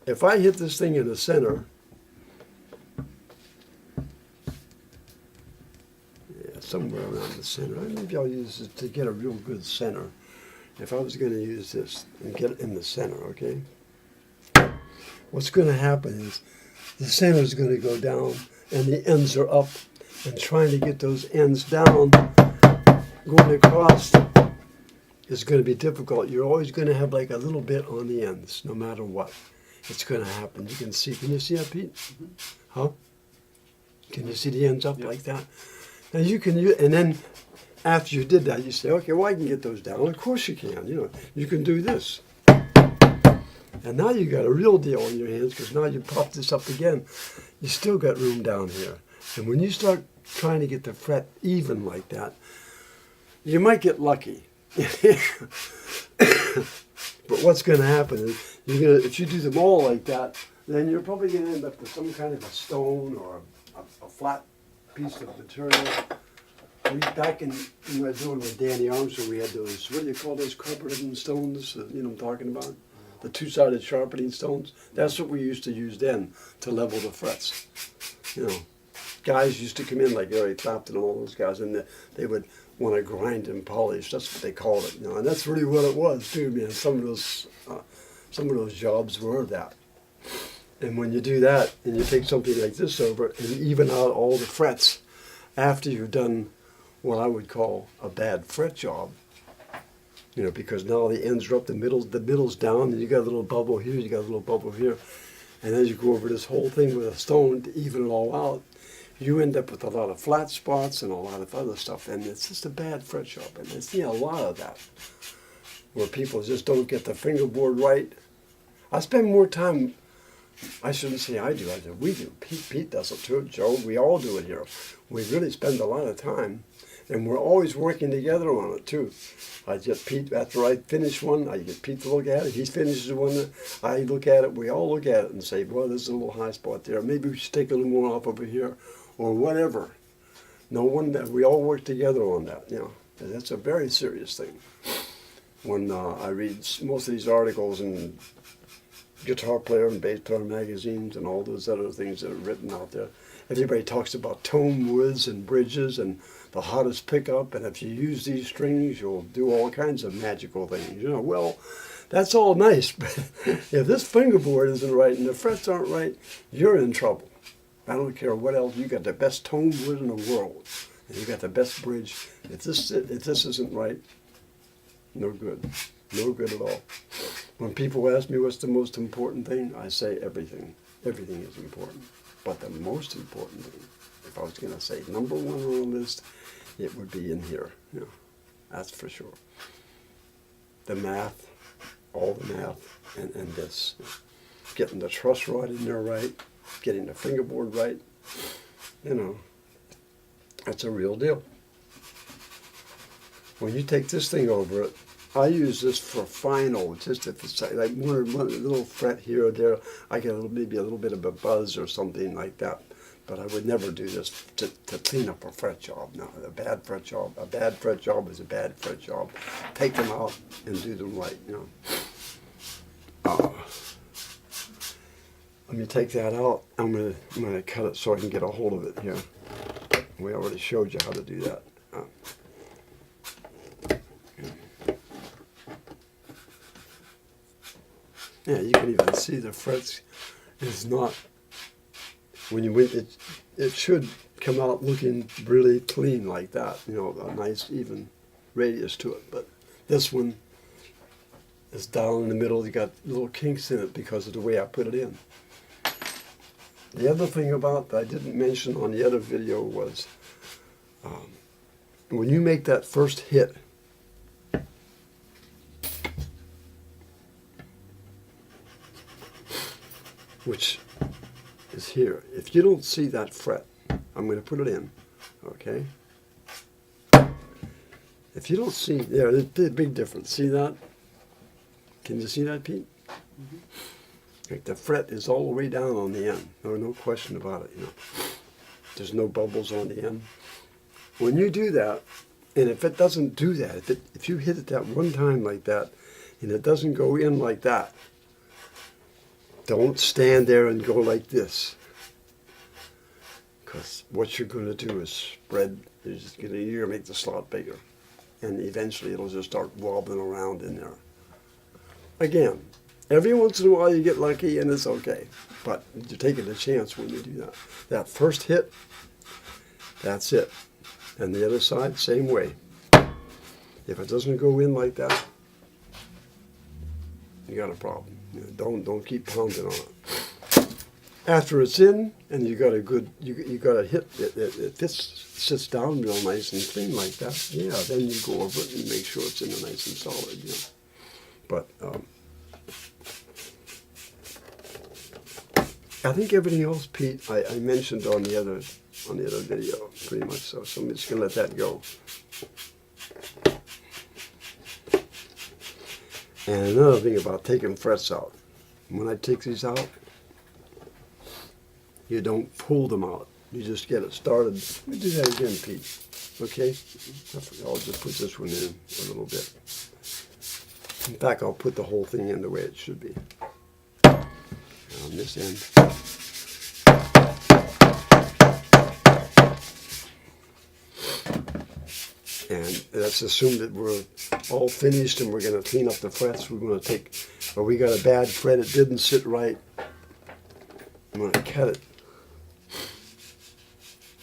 if I hit this thing in the center, yeah, somewhere around the center, maybe I'll use it to get a real good center. If I was going to use this and get it in the center, okay? What's going to happen is the center is going to go down and the ends are up, and trying to get those ends down, going across, is going to be difficult. You're always going to have like a little bit on the ends, no matter what. It's going to happen. You can you see that, Pete? Mm-hmm. Huh? Can you see the ends up Yep. like that? Now you can, and then after you did that, you say, okay, well, I can get those down. Of course you can. You know, you can do this. And now you got a real deal on your hands, because now you pop this up again. You still got room down here. And when you start trying to get the fret even like that, you might get lucky. But what's going to happen is, if you do them all like that, then you're probably going to end up with some kind of a stone or a flat piece of material. Back in when we were doing with Danny Armstrong, we had those, what do you call those, carbureted stones, you know what I'm talking about? The two-sided sharpening stones. That's what we used to use then to level the frets. You know, guys used to come in like Eric Clapton and all those guys, and they would want to grind and polish. That's what they called it, you know, and that's really what it was too, man. Some of those jobs were that. And when you do that, and you take something like this over and even out all the frets, after you've done what I would call a bad fret job, you know, because now the ends are up, the middle's down, and you got a little bubble here, you got a little bubble here, and as you go over this whole thing with a stone to even it all out, you end up with a lot of flat spots and a lot of other stuff, and it's just a bad fret job. And I see a lot of that, where people just don't get the fingerboard right. I spend more time, I shouldn't say I do, we do. Pete does it too, Joe, we all do it here. We really spend a lot of time, and we're always working together on it too. I get Pete, after I finish one, I get Pete to look at it, he finishes one, I look at it, we all look at it and say, well, there's a little high spot there, maybe we should take a little more off over here, or whatever. No one, we all work together on that, you know. And that's a very serious thing. When I read most of these articles in Guitar Player and Bass Player magazines and all those other things that are written out there, everybody talks about tone woods and bridges and the hottest pickup, and if you use these strings, you'll do all kinds of magical things. You know, well, that's all nice, but if this fingerboard isn't right and the frets aren't right, you're in trouble. I don't care what else. You got the best tone wood in the world, and you got the best bridge. If this isn't right, no good, no good at all. When people ask me what's the most important thing, I say everything. Everything is important, but the most important thing, if I was going to say number one on the list, it would be in here. You know, that's for sure. The math, all the math, and this, getting the truss rod in there right. Getting the fingerboard right, you know, that's a real deal. When you take this thing over it, I use this for final, just if it's like one little fret here or there, I get maybe a little bit of a buzz or something like that. But I would never do this to clean up a fret job. No, a bad fret job is a bad fret job. Take them out and do them right, you know. Let me take that out. I'm gonna cut it so I can get a hold of it here. We already showed you how to do that. Yeah, you can even see the frets is not, when you it should come out looking really clean like that, you know, a nice even radius to it. But this one is down in the middle. You got little kinks in it because of the way I put it in. The other thing about that I didn't mention on the other video was when you make that first hit, which is here, if you don't see that fret, I'm going to put it in, okay? If you don't see, there's a big difference. See that? Can you see that, Pete? Mm-hmm. Like the fret is all the way down on the end. No question about it. You know, there's no bubbles on the end. When you do that, and if it doesn't do that, if you hit it that one time like that, and it doesn't go in like that, Don't stand there and go like this. Because what you're going to do is spread, you're going to make the slot bigger. And eventually it'll just start wobbling around in there. Again, every once in a while you get lucky and it's okay. But you're taking a chance when you do that. That first hit, that's it. And the other side, same way. If it doesn't go in like that, you got a problem. Don't keep pounding on it. After it's in and you got a good, you got a hit, it sits down real nice and clean like that. Yeah, then you go over it and make sure it's in there nice and solid. You know. But I think everything else, Pete, I mentioned on the other video pretty much. So I'm just gonna let that go. And another thing about taking frets out. When I take these out, you don't pull them out. You just get it started. Let me do that again, Pete. Okay? I'll just put this one in a little bit. In fact, I'll put the whole thing in the way it should be. On this end. And let's assume that we're all finished and we're going to clean up the frets. We're going to take, or we got a bad fret, it didn't sit right. I'm going to cut it.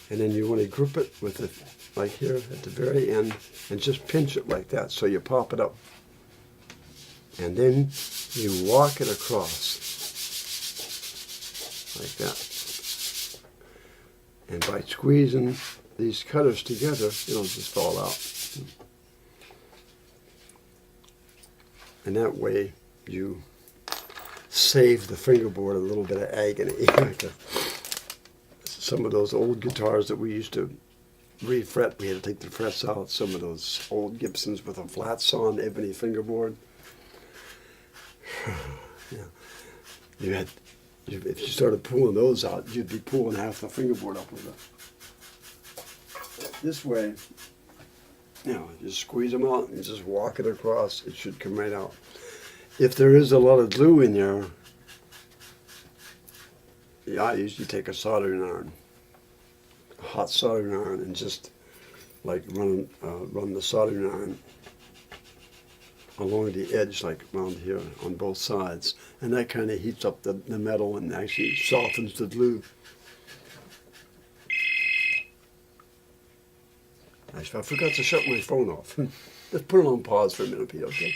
And then you want to grip it with it, like here at the very end, and just pinch it like that so you pop it up. And then you walk it across, like that. And by squeezing these cutters together, it'll just fall out. And that way you save the fingerboard a little bit of agony. Some of those old guitars that we used to refret, we had to take the frets out. Some of those old Gibsons with a flat sawn ebony fingerboard. Yeah. If you started pulling those out, you'd be pulling half the fingerboard up with it. This way, just squeeze them out and just walk it across. It should come right out. If there is a lot of glue in there, I usually take a soldering iron, a hot soldering iron, and just like run the soldering iron along the edge, like around here on both sides, and that kind of heats up the metal and actually softens the glue. I forgot to shut my phone off. Let's put it on pause for a minute, Pete, okay?